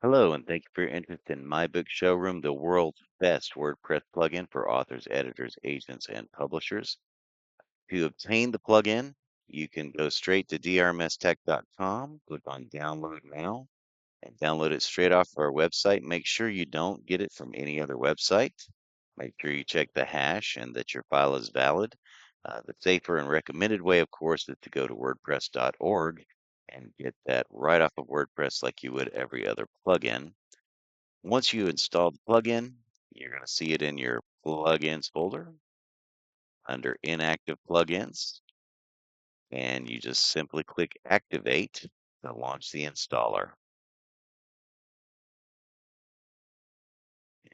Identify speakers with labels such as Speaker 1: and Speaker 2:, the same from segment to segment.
Speaker 1: Hello, and thank you for your interest in My Book Showroom, the world's best WordPress plugin for authors, editors, agents, and publishers. To obtain the plugin, you can go straight to drmstech.com, click on Download Now, and download it straight off our website. Make sure you don't get it from any other website. Make sure you check the hash and that your file is valid. The safer and recommended way, of course, is to go to wordpress.org and get that right off of WordPress like you would every other plugin. Once you install the plugin, you're going to see it in your plugins folder under inactive plugins, and you just simply click activate to launch the installer.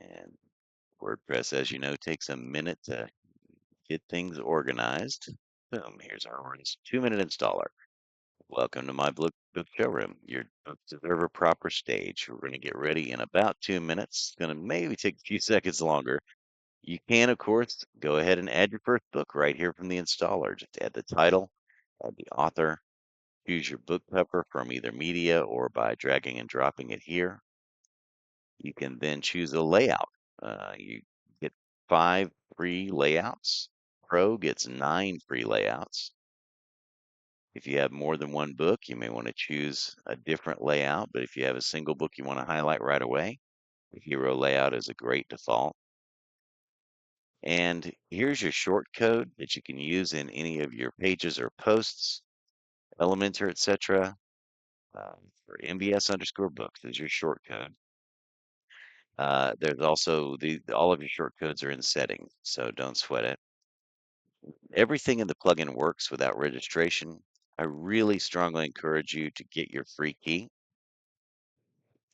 Speaker 1: And WordPress, as you know, takes a minute to get things organized. Boom, here's our first 2-minute installer. Welcome to my book showroom. Your books deserve a proper stage. We're going to get ready in about 2 minutes. It's going to maybe take a few seconds longer. You can, of course, go ahead and add your first book right here from the installer. Just add the title, add the author, choose your book cover from either media or by dragging and dropping it here. You can then choose a layout. You get 5 free layouts. Pro gets 9 free layouts. If you have more than one book, you may want to choose a different layout, but if you have a single book you want to highlight right away, the hero layout is a great default. And here's your short code that you can use in any of your pages or posts, Elementor, etc. For MBS underscore books is your short code. There's also all of your short codes are in settings, so don't sweat it. Everything in the plugin works without registration. I really strongly encourage you to get your free key.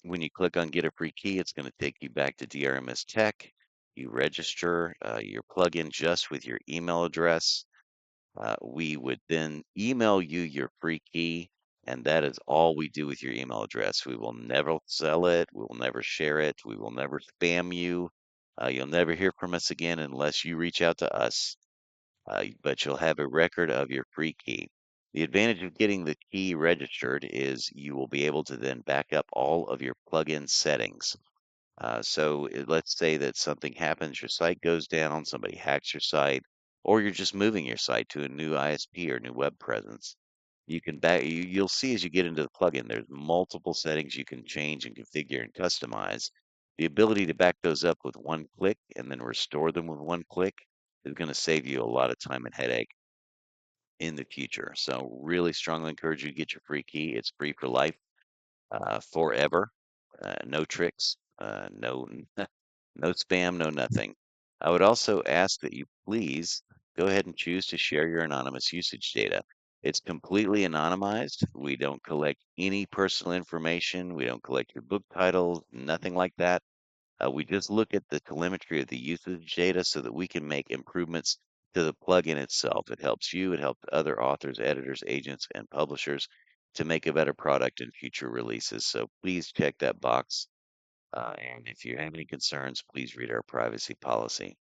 Speaker 1: When you click on get a free key, it's going to take you back to DRMS Tech. You register your plugin just with your email address. We would then email you your free key, and that is all we do with your email address. We will never sell it. We will never share it. We will never spam you. You'll never hear from us again unless you reach out to us. But you'll have a record of your free key. The advantage of getting the key registered is you will be able to then back up all of your plugin settings. Let's say that something happens, your site goes down, somebody hacks your site, or you're just moving your site to a new ISP or new web presence. You'll see as you get into the plugin, there's multiple settings you can change and configure and customize. The ability to back those up with one click and then restore them with one click is going to save you a lot of time and headache in the future. So really strongly encourage you to get your free key. It's free for life, forever. No tricks, no no spam, no nothing. I would also ask that you please go ahead and choose to share your anonymous usage data. It's completely anonymized. We don't collect any personal information. We don't collect your book titles, nothing like that. We just look at the telemetry of the usage data so that we can make improvements to the plugin itself. It helps you, it helps other authors, editors, agents, and publishers to make a better product in future releases. So please check that box. And if you have any concerns, please read our privacy policy.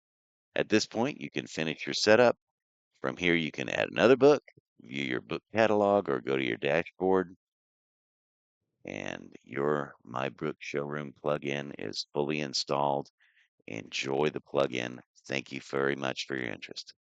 Speaker 1: At this point, you can finish your setup. From here, you can add another book, view your book catalog, or go to your dashboard. And your My Book Showroom plugin is fully installed. Enjoy the plugin. Thank you very much for your interest.